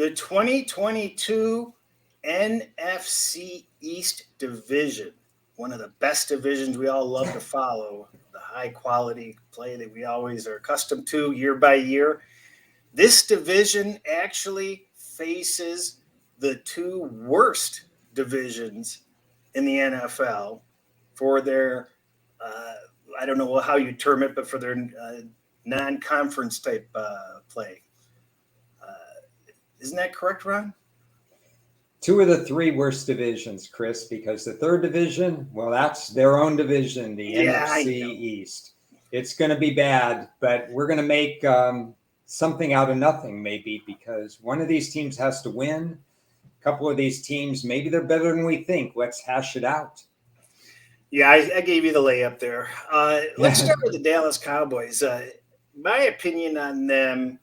The 2022 NFC East Division, one of the best divisions we all love to follow, the high quality play that we always are accustomed to year by year. This division actually faces the two worst divisions in the NFL for their, I don't know how you term it, but for their non-conference type play. Isn't that correct, Ron? Two of the three worst divisions, Chris, because the third division, well, that's their own division, the NFC East. It's going to be bad, but we're going to make something out of nothing, maybe, because one of these teams has to win. A couple of these teams, maybe they're better than we think. Let's hash it out. Yeah, I gave you the layup there. Let's start with the Dallas Cowboys. My opinion on them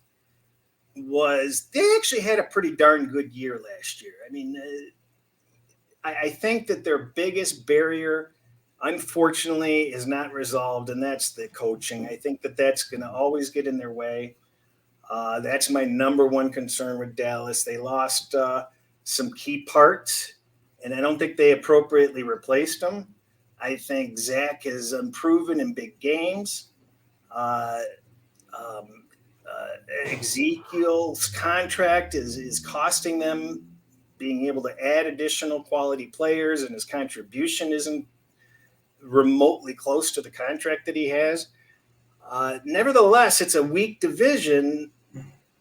was they actually had a pretty darn good year last year. I mean, I think that their biggest barrier, unfortunately, is not resolved, and that's the coaching. I think that that's going to always get in their way. That's my number one concern with Dallas. They lost some key parts, and I don't think they appropriately replaced them. I think Zach has unproven in big games. Ezekiel's contract is costing them being able to add additional quality players, and his contribution isn't remotely close to the contract that he has. Nevertheless, it's a weak division,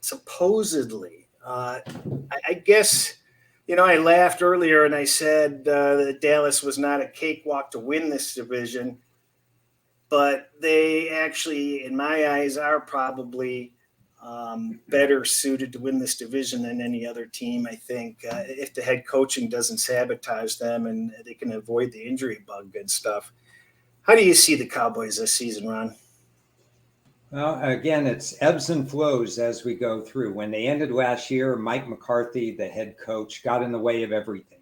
supposedly. I guess, I laughed earlier and I said that Dallas was not a cakewalk to win this division, but they actually, in my eyes, are probably better suited to win this division than any other team, I think, if the head coaching doesn't sabotage them and they can avoid the injury bug and stuff. How do you see the Cowboys this season, Ron? Well, again, it's ebbs and flows as we go through. When they ended last year, Mike McCarthy, the head coach, got in the way of everything.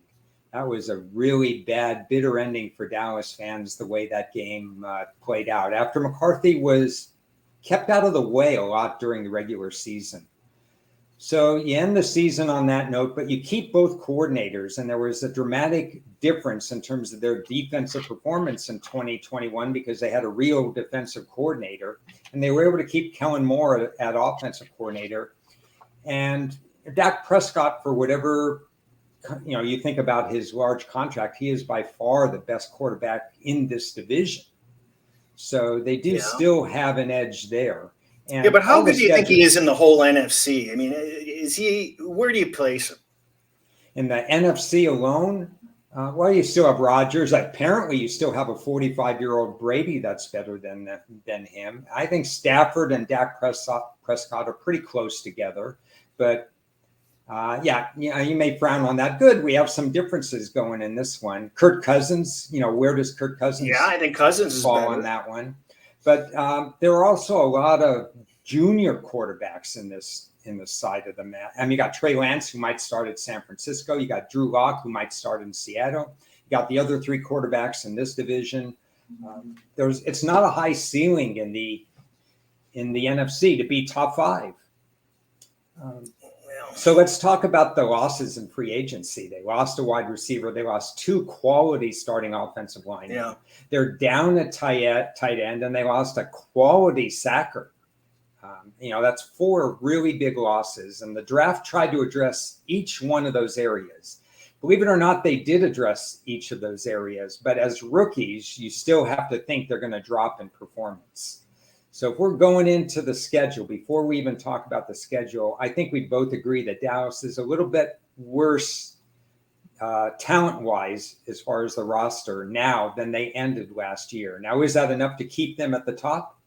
That was a really bad, bitter ending for Dallas fans, the way that game played out. After McCarthy was kept out of the way a lot during the regular season. So you end the season on that note, but you keep both coordinators, and there was a dramatic difference in terms of their defensive performance in 2021 because they had a real defensive coordinator, and they were able to keep Kellen Moore at offensive coordinator. And Dak Prescott, for whatever you think about his large contract, he is by far the best quarterback in this division. So they do still have an edge there. And but how good do you think he is in the whole NFC? I mean, where do you place him? In the NFC alone? Well, you still have Rodgers. Apparently, you still have a 45-year-old Brady that's better than him. I think Stafford and Dak Prescott are pretty close together. But, you may frown on that. Good, we have some differences going in this one. Kirk Cousins, where does Kirk Cousins I think Cousins fall is better on that one? But there are also a lot of junior quarterbacks in this side of the map. I mean, you got Trey Lance, who might start at San Francisco. You got Drew Lock, who might start in Seattle. You got the other three quarterbacks in this division. It's not a high ceiling in the NFC to be top five. So let's talk about the losses in free agency. They lost a wide receiver. They lost two quality starting offensive linemen. Yeah. They're down a tight end, and they lost a quality sacker. That's four really big losses. And the draft tried to address each one of those areas. Believe it or not, they did address each of those areas. But as rookies, you still have to think they're going to drop in performance. So if we're going into the schedule, before we even talk about the schedule, I think we both agree that Dallas is a little bit worse talent-wise as far as the roster now than they ended last year. Now, is that enough to keep them at the top?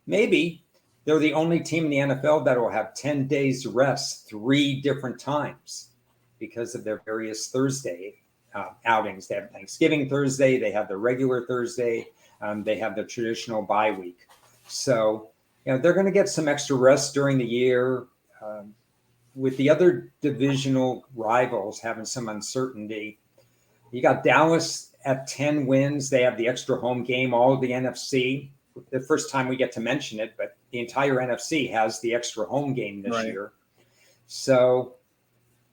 Maybe. They're the only team in the NFL that will have 10 days rest 3 different times because of their various Thursday outings. They have Thanksgiving Thursday. They have the regular Thursday. They have the traditional bye week. So, they're going to get some extra rest during the year. With the other divisional rivals having some uncertainty, you got Dallas at 10 wins. They have the extra home game, all of the NFC. The first time we get to mention it, but the entire NFC has the extra home game this year. So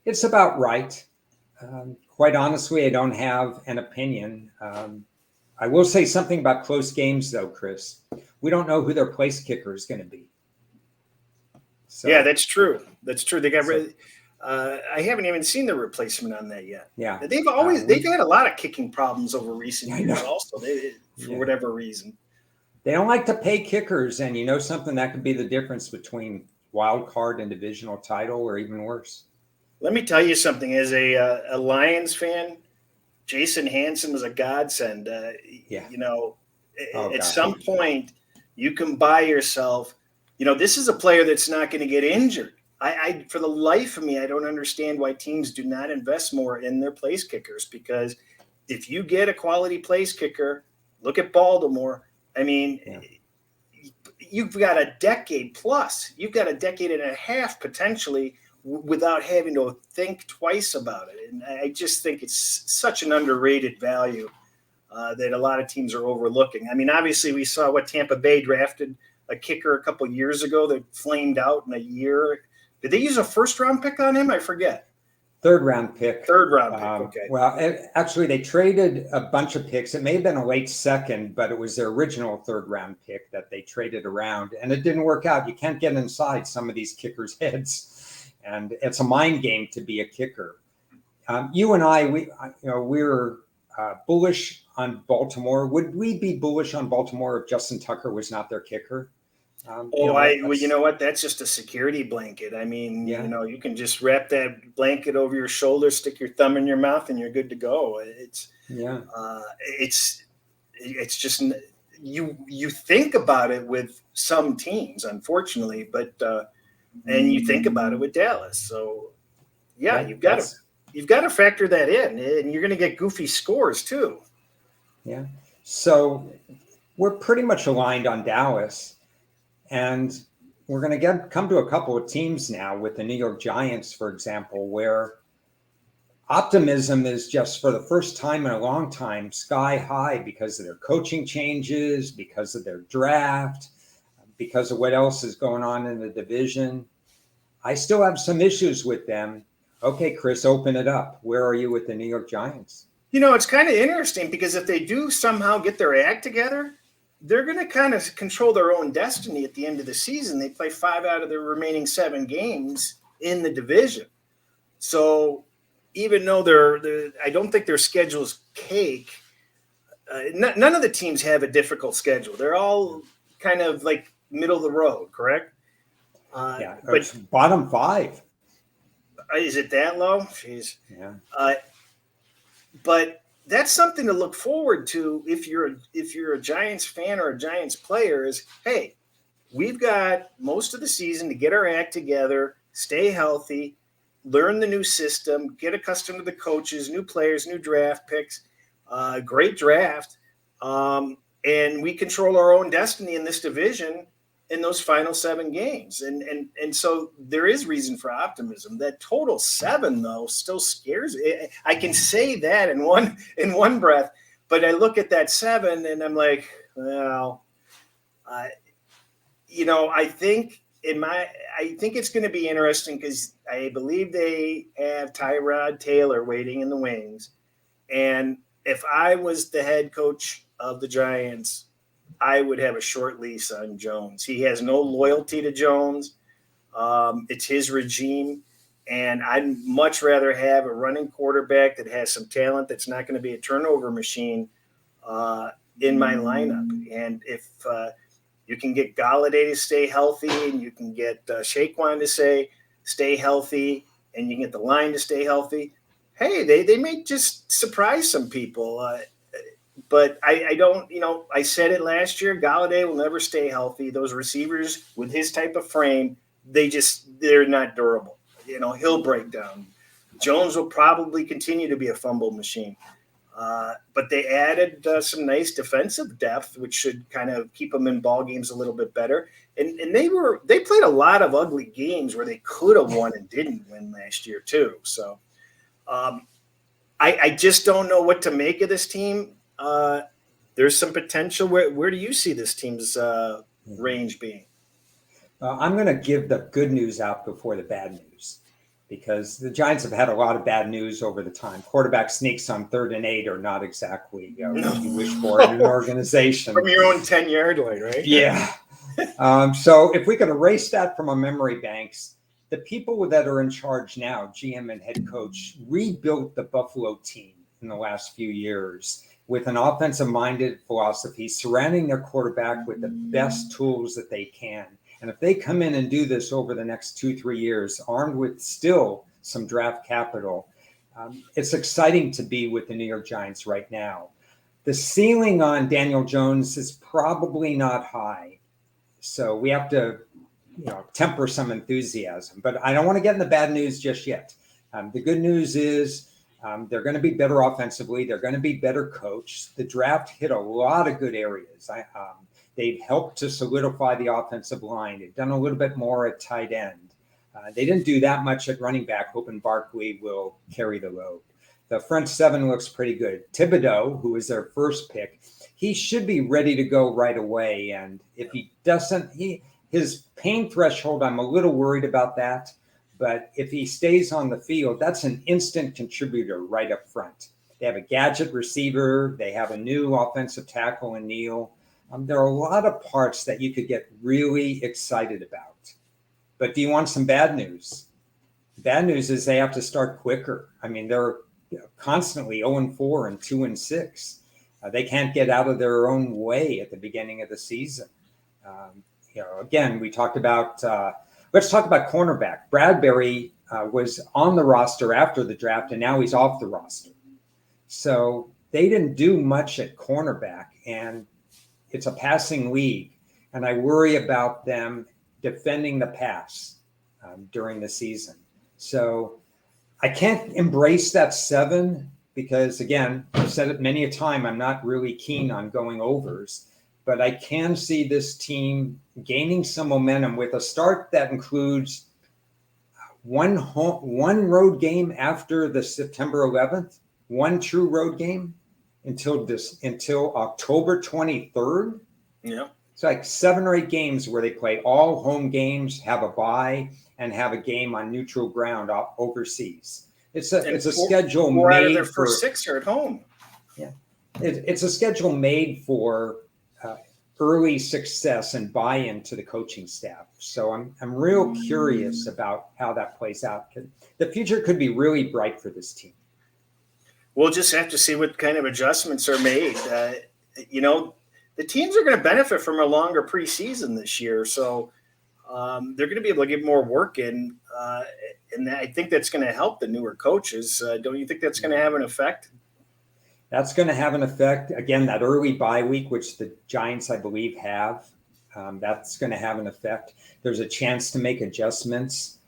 It's about right. Quite honestly, I don't have an opinion. I will say something about close games, though, Chris. We don't know who their place kicker is going to be. So, yeah, that's true. That's true. They got so, rid. I haven't even seen the replacement on that yet. yeah. They've had a lot of kicking problems over recent years. Also, for whatever reason. They don't like to pay kickers, and you know something that could be the difference between wild card and divisional title, or even worse. Let me tell you something. As a Lions fan, Jason Hansen was a godsend. You know, at some point, you can buy yourself. You know, this is a player that's not going to get injured. I for the life of me, I don't understand why teams do not invest more in their place kickers, because if you get a quality place kicker, look at Baltimore. I mean, you've got a decade plus. You've got a decade and a half potentially without having to think twice about it. And I just think it's such an underrated value that a lot of teams are overlooking. I mean, obviously, we saw what Tampa Bay drafted a kicker a couple of years ago that flamed out in a year. Did they use a first-round pick on him? I forget. Third-round pick. Third-round pick, okay. Well, actually, they traded a bunch of picks. It may have been a late second, but it was their original third-round pick that they traded around, and it didn't work out. You can't get inside some of these kickers' heads, and it's a mind game to be a kicker. You and I, we're bullish on Baltimore. Would we be bullish on Baltimore if Justin Tucker was not their kicker? You know what? That's just a security blanket. I mean, you know, you can just wrap that blanket over your shoulder, stick your thumb in your mouth, and you're good to go. It's just you think about it with some teams, unfortunately, but and you think about it with Dallas. So you've got to factor that in, and you're going to get goofy scores too. Yeah. So we're pretty much aligned on Dallas. And we're going to come to a couple of teams now with the New York Giants, for example, where optimism is just for the first time in a long time sky high because of their coaching changes, because of their draft, because of what else is going on in the division. I still have some issues with them. Okay, Chris, open it up. Where are you with the New York Giants? You know, it's kind of interesting because if they do somehow get their act together, they're going to kind of control their own destiny at the end of the season. They play 5 out of their remaining 7 games in the division. So even though I don't think their schedule's cake, none of the teams have a difficult schedule. They're all kind of like middle of the road, correct? But bottom 5. Is it that low? Jeez. Yeah. But that's something to look forward to if you're a Giants fan or a Giants player. Is, hey, we've got most of the season to get our act together, stay healthy, learn the new system, get accustomed to the coaches, new players, new draft picks, great draft, and we control our own destiny in this division in those final 7 games. And so there is reason for optimism. That total 7, though, still scares me. I can say that in one breath, but I look at that 7 and I'm like, well, I think it's going to be interesting because I believe they have Tyrod Taylor waiting in the wings. And if I was the head coach of the Giants, I would have a short lease on Jones. He has no loyalty to Jones. It's his regime. And I'd much rather have a running quarterback that has some talent that's not going to be a turnover machine in my lineup. And if you can get Galladay to stay healthy and you can get Saquon to stay healthy and you can get the line to stay healthy, hey, they may just surprise some people. But I don't, I said it last year, Galladay will never stay healthy. Those receivers with his type of frame, they're not durable. He'll break down. Jones will probably continue to be a fumble machine. But they added some nice defensive depth, which should kind of keep them in ball games a little bit better. And they played a lot of ugly games where they could have won and didn't win last year too. So I just don't know what to make of this team. There's some potential. Where do you see this team's range being? I'm going to give the good news out before the bad news. because the Giants have had a lot of bad news over the time. Quarterback sneaks on 3rd and 8 are not exactly what you wish for in an organization. From your own 10-yard line, right? Yeah. So if we could erase that from our memory banks, the people that are in charge now, GM and head coach, rebuilt the Buffalo team in the last few years with an offensive-minded philosophy, surrounding their quarterback with the best tools that they can. And if they come in and do this over the next 2-3 years, armed with still some draft capital, it's exciting to be with the New York Giants right now. The ceiling on Daniel Jones is probably not high, so we have to temper some enthusiasm. But I don't want to get in the bad news just yet. The good news is they're going to be better offensively. They're going to be better coached. The draft hit a lot of good areas. They've helped to solidify the offensive line. They've done a little bit more at tight end. They didn't do that much at running back, hoping Barkley will carry the load. The front seven looks pretty good. Thibodeau, who was their first pick, he should be ready to go right away. And if he doesn't, his pain threshold, I'm a little worried about that. But if he stays on the field, that's an instant contributor right up front. They have a gadget receiver. They have a new offensive tackle in Neal. There are a lot of parts that you could get really excited about. But do you want some bad news? Bad news is they have to start quicker. I mean, they're constantly 0-4 and 2-6. They can't get out of their own way at the beginning of the season. Again, we talked about, let's talk about cornerback. Bradbury was on the roster after the draft, and now he's off the roster. So they didn't do much at cornerback, and it's a passing league, and I worry about them defending the pass during the season. So I can't embrace that 7 because, again, I've said it many a time, I'm not really keen on going overs, but I can see this team gaining some momentum with a start that includes one road game after the September 11th, one true road game until October 23rd. Yeah. It's like 7 or 8 games where they play all home games, have a bye, and have a game on neutral ground overseas. It's a schedule made their for first 6 are at home. Yeah, it's a schedule made for early success and buy-in to the coaching staff. So I'm real curious about how that plays out. The future could be really bright for this team. We'll just have to see what kind of adjustments are made. The teams are going to benefit from a longer preseason this year, so they're going to be able to get more work in, and I think that's going to help the newer coaches. Don't you think that's going to have an effect? That's going to have an effect. Again, that early bye week, which the Giants, I believe, have, that's going to have an effect. There's a chance to make adjustments.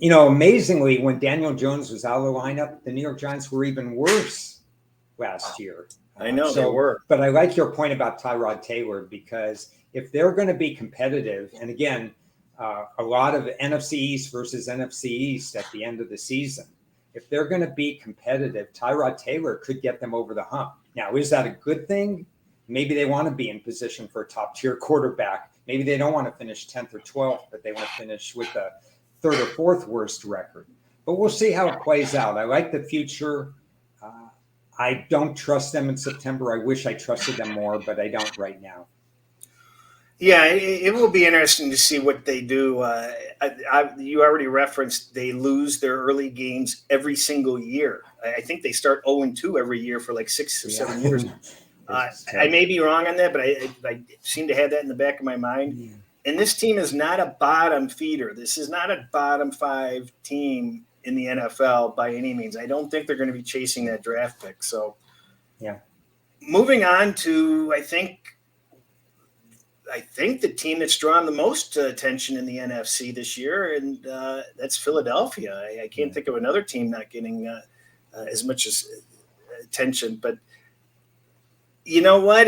Amazingly, when Daniel Jones was out of the lineup, the New York Giants were even worse last year. I know they were. But I like your point about Tyrod Taylor, because if they're going to be competitive, and again, a lot of NFC East versus NFC East at the end of the season, if they're going to be competitive, Tyrod Taylor could get them over the hump. Now, is that a good thing? Maybe they want to be in position for a top-tier quarterback. Maybe they don't want to finish 10th or 12th, but they want to finish with the 3rd or 4th worst record. But we'll see how it plays out. I like the future. I don't trust them in September. I wish I trusted them more, but I don't right now. Yeah, it will be interesting to see what they do. You already referenced they lose their early games every single year. I think they start 0-2 every year for like 6 or 7 years. I may be wrong on that, but I seem to have that in the back of my mind. Yeah. And this team is not a bottom feeder. This is not a bottom 5 team in the NFL by any means. I don't think they're going to be chasing that draft pick. So, yeah. Moving on to, I think the team that's drawn the most attention in the NFC this year, and that's Philadelphia. I can't think of another team not getting as much attention. But you know what?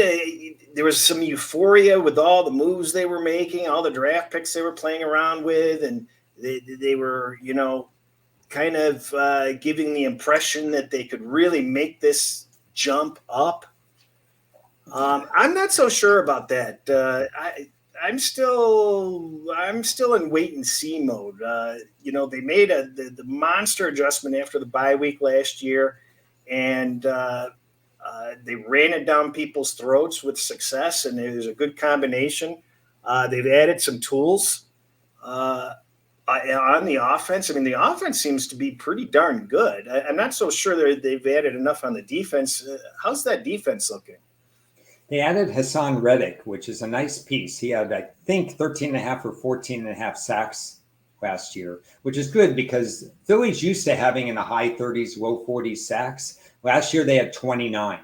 There was some euphoria with all the moves they were making, all the draft picks they were playing around with, and they were, kind of giving the impression that they could really make this jump up. I'm not so sure about that. I'm still in wait and see mode. They made the monster adjustment after the bye week last year, and they ran it down people's throats with success, and it was a good combination. They've added some tools on the offense. I mean, the offense seems to be pretty darn good. I'm not so sure they've added enough on the defense. How's that defense looking? They added Hassan Reddick, which is a nice piece. He had, I think, 13 and a half or 14 and a half sacks last year, which is good because Philly's used to having in the high 30s, low 40s sacks. Last year, they had 29.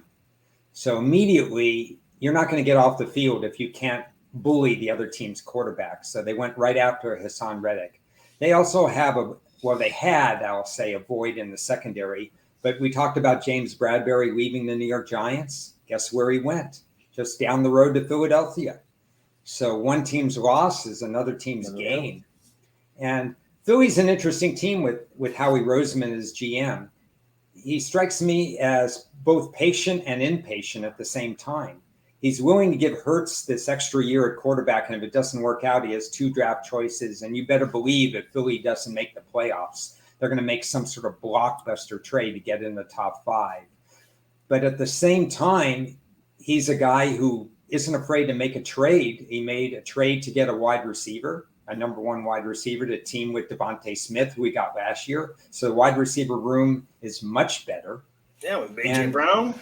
So immediately, you're not going to get off the field if you can't bully the other team's quarterback. So they went right after Hassan Reddick. They also have I'll say, a void in the secondary. But we talked about James Bradbury leaving the New York Giants. Guess where he went? Just down the road to Philadelphia. So one team's loss is another team's gain. And Philly's an interesting team with Howie Roseman as GM. He strikes me as both patient and impatient at the same time. He's willing to give Hurts this extra year at quarterback, and if it doesn't work out, he has 2 draft choices. And you better believe if Philly doesn't make the playoffs, they're going to make some sort of blockbuster trade to get in the top 5. But at the same time, he's a guy who isn't afraid to make a trade. He made a trade to get a wide receiver, a number 1 wide receiver, to team with Devontae Smith, who we got last year. So the wide receiver room is much better. Yeah, with A.J. Brown.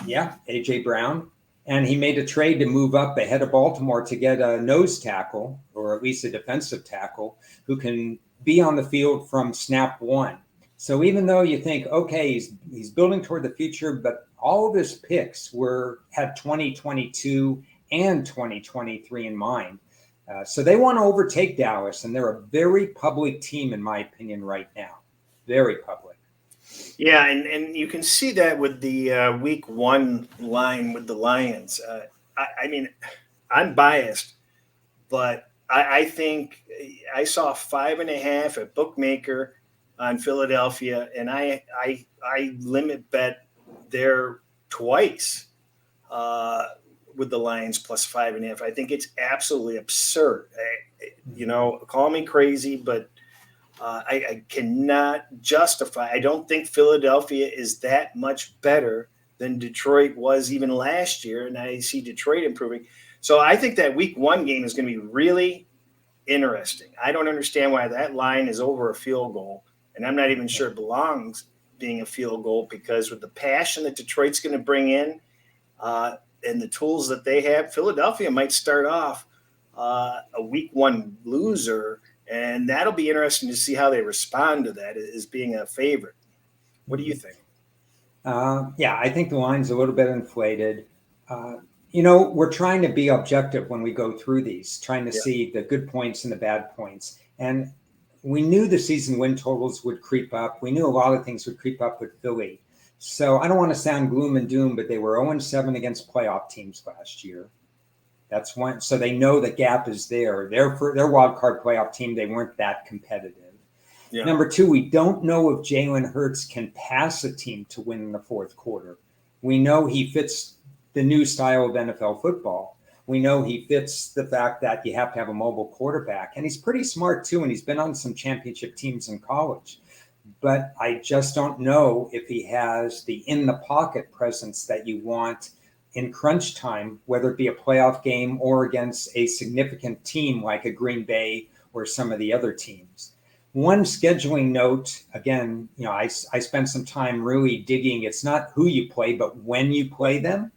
Yeah, A.J. Brown. And he made a trade to move up ahead of Baltimore to get a nose tackle, or at least a defensive tackle, who can be on the field from snap 1. So even though you think, okay, he's building toward the future, but all of his picks had 2022 and 2023 in mind. So they want to overtake Dallas, and they're a very public team, in my opinion, right now. Very public. Yeah, and you can see that with the week 1 line with the Lions. I mean, I'm biased, but I think I saw 5.5 at Bookmaker on Philadelphia, and I limit bet there twice with the Lions plus 5.5. I think it's absolutely absurd. Call me crazy, but I cannot justify. I don't think Philadelphia is that much better than Detroit was even last year, and I see Detroit improving. So I think that week 1 game is going to be really interesting. I don't understand why that line is over a field goal, and I'm not even sure it belongs being a field goal, because with the passion that Detroit's going to bring in and the tools that they have, Philadelphia might start off a week 1 loser. And that'll be interesting to see how they respond to that as being a favorite. What do you think? Yeah, I think the line's a little bit inflated. We're trying to be objective when we go through these, trying to see the good points and the bad points. And we knew the season win totals would creep up. We knew a lot of things would creep up with Philly. So I don't want to sound gloom and doom, but they were 0-7 against playoff teams last year. That's one. So they know the gap is there. Their wild card playoff team, they weren't that competitive. Yeah. Number 2, we don't know if Jalen Hurts can pass a team to win in the 4th quarter. We know he fits the new style of NFL football. We know he fits the fact that you have to have a mobile quarterback. And he's pretty smart, too, and he's been on some championship teams in college. But I just don't know if he has the in-the-pocket presence that you want in crunch time, whether it be a playoff game or against a significant team like a Green Bay or some of the other teams. One scheduling note, again, I spent some time really digging. It's not who you play, but when you play them.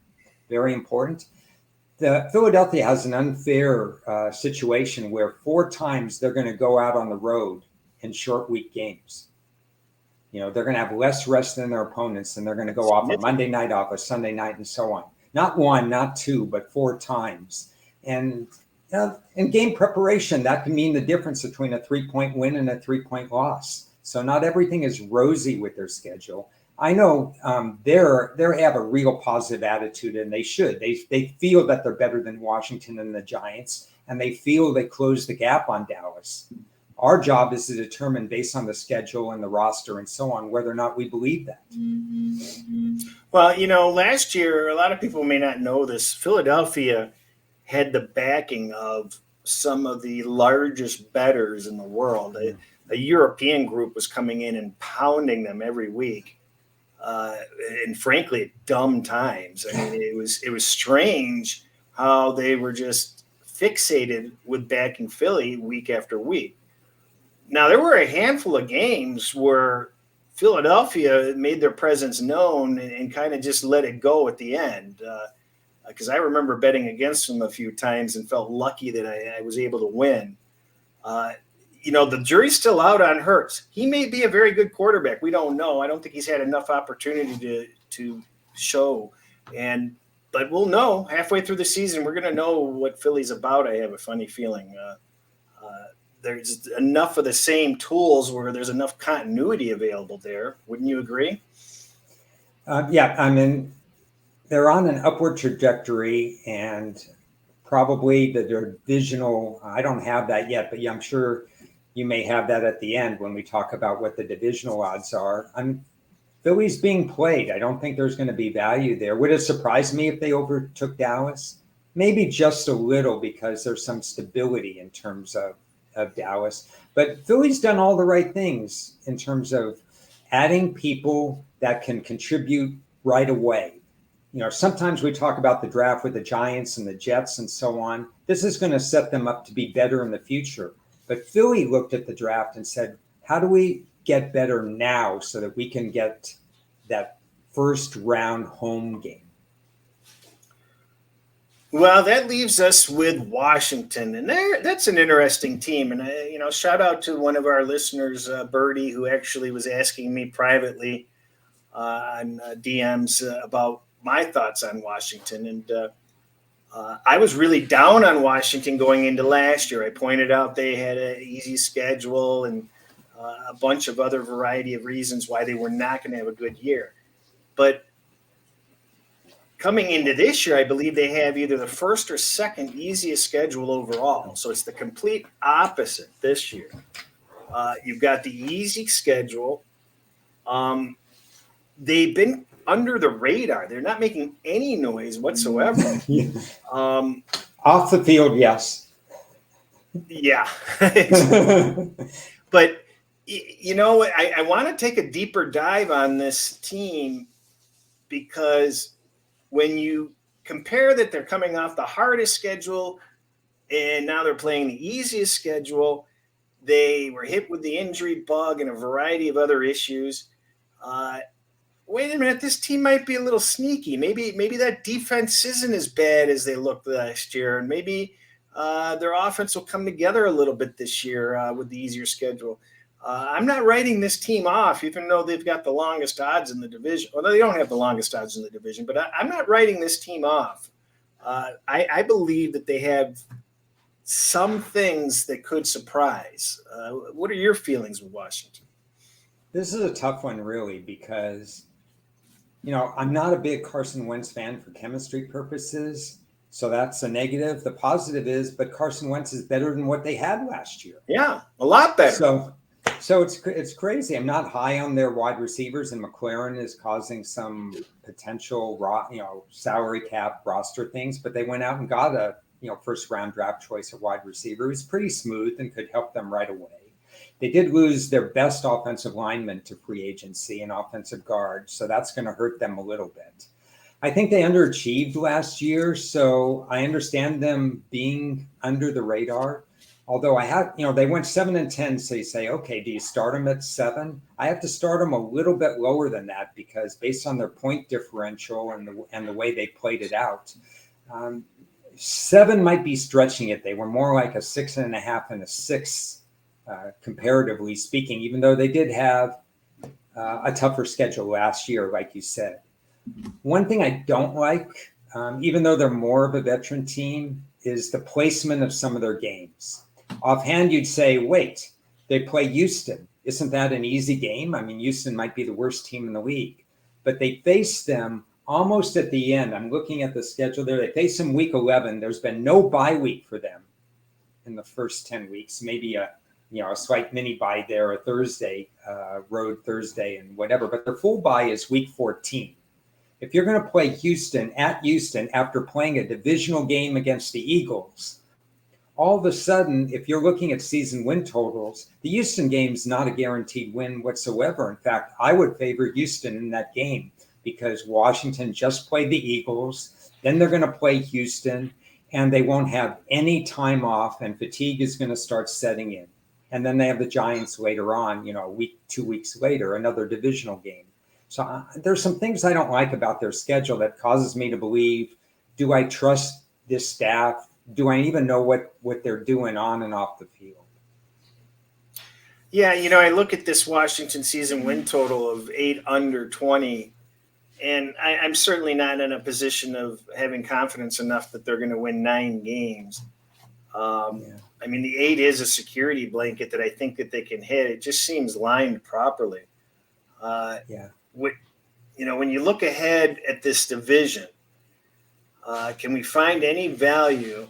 Very important. Philadelphia has an unfair situation where 4 times they're going to go out on the road in short week games. They're going to have less rest than their opponents, and they're going to go off a Monday night, off a Sunday night, and so on. Not 1, not 2, but 4 times. And in game preparation, that can mean the difference between a 3-point win and a 3-point loss. So not everything is rosy with their schedule. I know they have a real positive attitude, and they should. They feel that they're better than Washington and the Giants, and they feel they close the gap on Dallas. Our job is to determine, based on the schedule and the roster and so on, whether or not we believe that. Well, last year, a lot of people may not know this. Philadelphia had the backing of some of the largest bettors in the world. A European group was coming in and pounding them every week, and frankly, at dumb times. I mean, it was strange how they were just fixated with backing Philly week after week. Now, there were a handful of games where Philadelphia made their presence known and kind of just let it go at the end. Because I remember betting against them a few times and felt lucky that I was able to win. The jury's still out on Hurts. He may be a very good quarterback. We don't know. I don't think he's had enough opportunity to show. But we'll know halfway through the season. We're going to know what Philly's about. I have a funny feeling. There's enough of the same tools where there's enough continuity available there. Wouldn't you agree? Yeah, I mean, they're on an upward trajectory, and probably the divisional, I don't have that yet, but yeah, I'm sure you may have that at the end when we talk about what the divisional odds are. Philly's being played. I don't think there's going to be value there. Would it surprise me if they overtook Dallas? Maybe just a little, because there's some stability in terms of Dallas. But Philly's done all the right things in terms of adding people that can contribute right away. Sometimes we talk about the draft with the Giants and the Jets and so on. This is going to set them up to be better in the future. But Philly looked at the draft and said, how do we get better now so that we can get that first round home game? Well, that leaves us with Washington, and that's an interesting team. And shout out to one of our listeners, Birdie, who actually was asking me privately on DMs about my thoughts on Washington. And I was really down on Washington going into last year. I pointed out they had an easy schedule and a bunch of other variety of reasons why they were not going to have a good year. But coming into this year, I believe they have either the first or second easiest schedule overall. So it's the complete opposite this year. You've got the easy schedule. They've been under the radar. They're not making any noise whatsoever. Off the field, yes. Yeah. But, I want to take a deeper dive on this team, because when you compare that they're coming off the hardest schedule and now they're playing the easiest schedule, they were hit with the injury bug and a variety of other issues. Wait a minute, this team might be a little sneaky. Maybe that defense isn't as bad as they looked last year, and maybe their offense will come together a little bit this year with the easier schedule. I'm not writing this team off, even though they've got the longest odds in the division. Well, they don't have the longest odds in the division, but I'm not writing this team off. I believe that they have some things that could surprise. What are your feelings with Washington? This is a tough one, really, because I'm not a big Carson Wentz fan for chemistry purposes, so that's a negative. The positive is, but Carson Wentz is better than what they had last year. Yeah, a lot better. So it's crazy. I'm not high on their wide receivers, and McLaren is causing some potential salary cap roster things, but they went out and got a first round draft choice at wide receiver. It was pretty smooth and could help them right away. They did lose their best offensive lineman to free agency and offensive guard, so that's going to hurt them a little bit. I think they underachieved last year, so I understand them being under the radar. Although they went 7-10, so you say, okay, do you start them at 7? I have to start them a little bit lower than that, because based on their point differential and the way they played it out, 7 might be stretching it. They were more like a 6.5 and a 6, comparatively speaking, even though they did have a tougher schedule last year, like you said. One thing I don't like, even though they're more of a veteran team, is the placement of some of their games. Offhand, you'd say, wait, they play Houston. Isn't that an easy game? I mean, Houston might be the worst team in the league, but they face them almost at the end. I'm looking at the schedule there. They face them week 11. There's been no bye week for them in the first 10 weeks, maybe a slight mini bye there, a Thursday, road Thursday and whatever, but their full bye is week 14. If you're going to play Houston at Houston after playing a divisional game against the Eagles, all of a sudden, if you're looking at season win totals, the Houston game is not a guaranteed win whatsoever. In fact, I would favor Houston in that game because Washington just played the Eagles. Then they're going to play Houston, and they won't have any time off, and fatigue is going to start setting in. And then they have the Giants later on, a week, 2 weeks later, another divisional game. So there's some things I don't like about their schedule that causes me to believe, do I trust this staff? Do I even know what they're doing on and off the field? Yeah, I look at this Washington season win total of 8 under 20, and I'm certainly not in a position of having confidence enough that they're going to win 9 games. I mean, the 8 is a security blanket that I think that they can hit. It just seems lined properly. When you look ahead at this division, can we find any value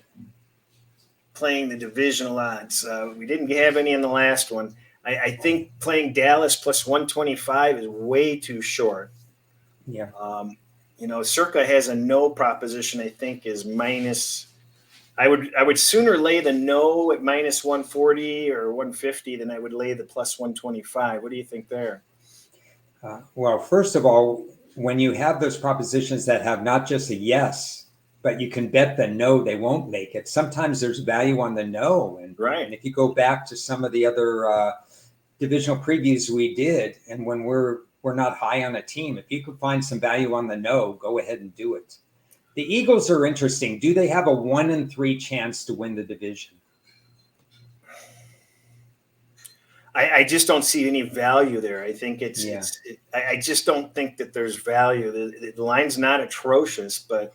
playing the divisional odds? We didn't have any in the last one. I think playing Dallas plus 125 is way too short. Yeah. Circa has a no proposition, I think, is minus. I would sooner lay the no at minus 140 or 150 than I would lay the plus 125. What do you think there? Well, first of all, when you have those propositions that have not just a yes, but you can bet the no, they won't make it. Sometimes there's value on the no. And, right. And if you go back to some of the other divisional previews we did, and when we're not high on a team, if you could find some value on the no, go ahead and do it. The Eagles are interesting. Do they have a 1-3 chance to win the division? I just don't see any value there. I think I just don't think that there's value. The line's not atrocious, but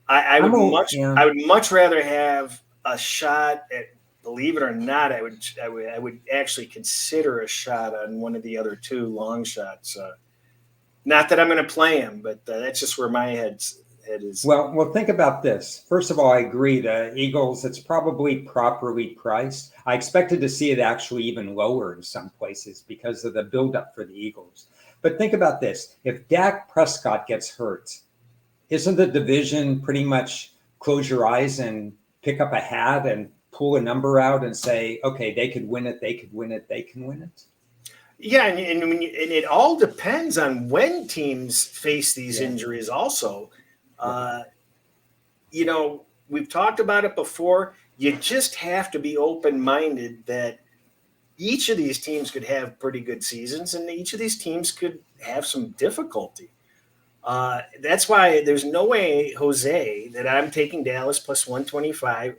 I would much rather have a shot at, believe it or not, I would actually consider a shot on one of the other 2 long shots. Not that I'm going to play them, but that's just where my head is. Well, think about this. First of all, I agree. The Eagles, it's probably properly priced. I expected to see it actually even lower in some places because of the buildup for the Eagles. But think about this. If Dak Prescott gets hurt, isn't the division pretty much close your eyes and pick up a hat and pull a number out and say, okay, they could win it, they could win it, they can win it? Yeah, and it all depends on when teams face these injuries also. We've talked about it before. You just have to be open-minded that each of these teams could have pretty good seasons and each of these teams could have some difficulty. That's why there's no way, Jose, that I'm taking Dallas plus 125.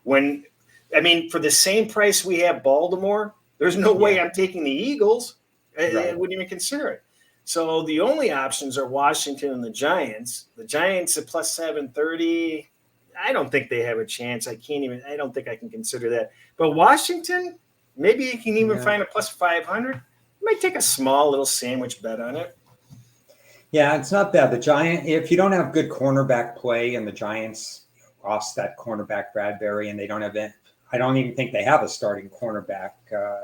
For the same price we have Baltimore, there's no way I'm taking the Eagles. I wouldn't even consider it. So the only options are Washington and the Giants. The Giants at plus 730. I don't think they have a chance. I don't think I can consider that. But Washington, maybe you can even find a plus 500. You might take a small little sandwich bet on it. Yeah, it's not bad. The Giant, if you don't have good cornerback play, and the Giants lost that cornerback Bradbury, and they don't have it. I don't even think they have a starting cornerback,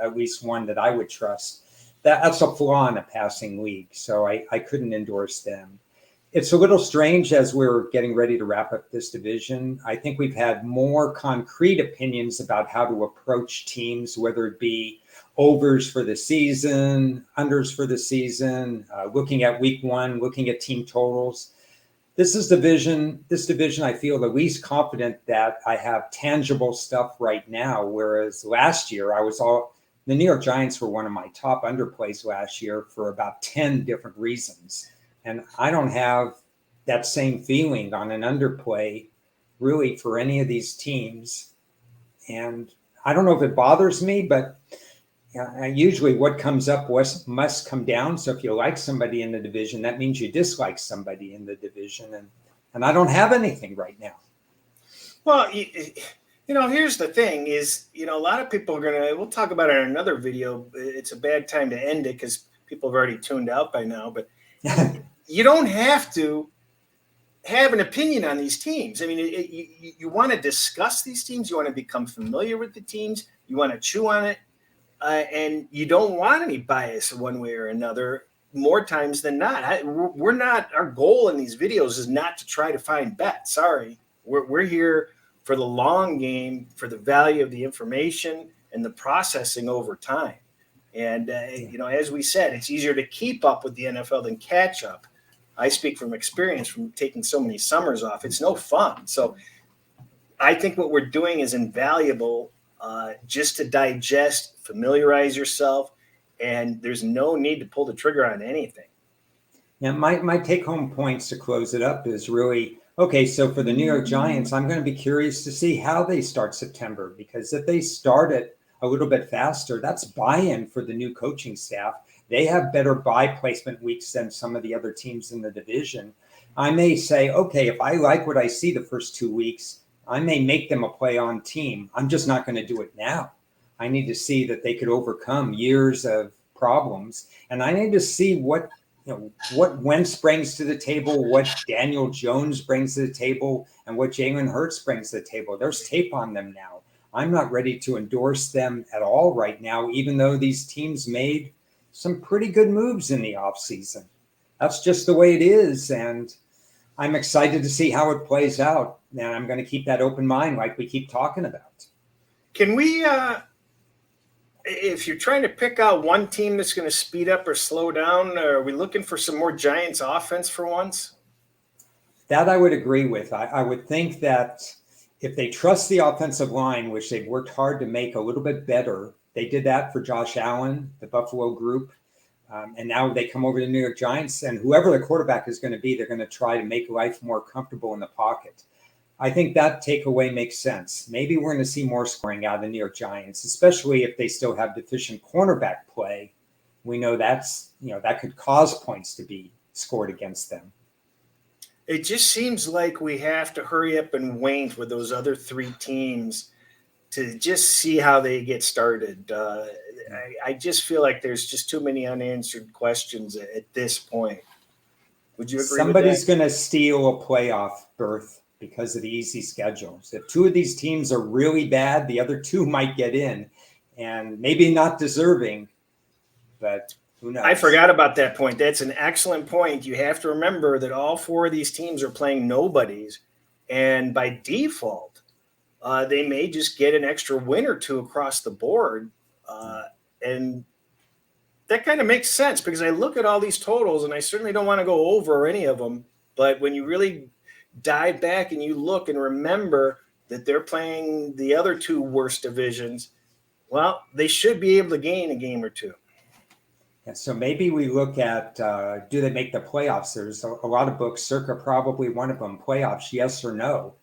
at least one that I would trust. That's a flaw in a passing league, so I couldn't endorse them. It's a little strange as we're getting ready to wrap up this division. I think we've had more concrete opinions about how to approach teams, whether it be overs for the season, unders for the season, looking at week 1, looking at team totals. This division, I feel the least confident that I have tangible stuff right now, whereas last year the New York Giants were one of my top underplays last year for about 10 different reasons. And I don't have that same feeling on an underplay really for any of these teams. And I don't know if it bothers me, but usually what comes up must come down. So if you like somebody in the division, that means you dislike somebody in the division. And I don't have anything right now. Well, here's the thing is, a lot of people are we'll talk about it in another video. It's a bad time to end it because people have already tuned out by now, but you don't have to have an opinion on these teams. I mean, you want to discuss these teams. You want to become familiar with the teams. You want to chew on it. And you don't want any bias one way or another. more times than not. We're not, our goal in these videos is not to try to find bets. Sorry. We're here for the long game, for the value of the information and the processing over time. And, as we said, it's easier to keep up with the NFL than catch up. I speak from experience from taking so many summers off. It's no fun. So I think what we're doing is invaluable, just to digest, familiarize yourself, and there's no need to pull the trigger on anything. Yeah, my take-home points to close it up is really, okay, so for the New York Giants, I'm going to be curious to see how they start September, because if they start it a little bit faster, that's buy-in for the new coaching staff. They have better buy placement weeks than some of the other teams in the division. I may say, okay, if I like what I see the first 2 weeks, I may make them a play-on team. I'm just not going to do it now. I need to see that they could overcome years of problems, and I need to see what Wentz brings to the table, what Daniel Jones brings to the table, and what Jalen Hurts brings to the table. There's tape on them now. I'm not ready to endorse them at all right now, even though these teams made some pretty good moves in the offseason. That's just the way it is, and I'm excited to see how it plays out, and I'm going to keep that open mind like we keep talking about. Can we, if you're trying to pick out one team that's going to speed up or slow down, are we looking for some more Giants offense for once? That I would agree with. I would think that if they trust the offensive line, which they've worked hard to make a little bit better, they did that for Josh Allen, the Buffalo group. And now they come over to the New York Giants, and whoever the quarterback is going to be, they're going to try to make life more comfortable in the pocket. I think that takeaway makes sense. Maybe we're going to see more scoring out of the New York Giants, especially if they still have deficient cornerback play. We know that could cause points to be scored against them. It just seems like we have to hurry up and wait with those other three teams to just see how they get started. I just feel like there's just too many unanswered questions at this point. Would you agree Somebody's with that? going to steal a playoff berth because of the easy schedules. If two of these teams are really bad, the other two might get in, and maybe not deserving, but who knows? I forgot about that point. That's an excellent point. You have to remember that all four of these teams are playing nobodies, and by default, they may just get an extra win or two across the board. And that kind of makes sense because I look at all these totals, and I certainly don't want to go over any of them. But when you really dive back and you look and remember that they're playing the other two worst divisions, well, they should be able to gain a game or two. Yeah, so maybe we look at, do they make the playoffs? There's a lot of books, circa probably one of them, playoffs, yes or no.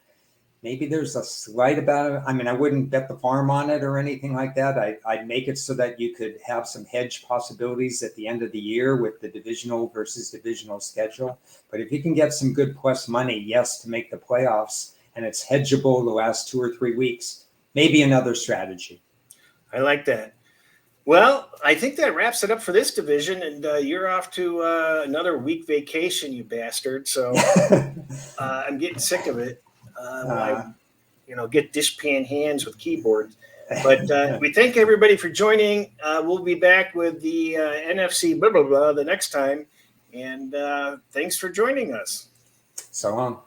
Maybe there's a slight about it. I mean, I wouldn't bet the farm on it or anything like that. I'd make it so that you could have some hedge possibilities at the end of the year with the divisional versus divisional schedule. But if you can get some good plus money, yes, to make the playoffs, and it's hedgeable the last 2 or 3 weeks, maybe another strategy. I like that. Well, I think that wraps it up for this division, and you're off to another week vacation, you bastard. So I'm getting sick of it. I get dishpan hands with keyboards. But we thank everybody for joining. We'll be back with the NFC blah, blah, blah the next time. And thanks for joining us. So long.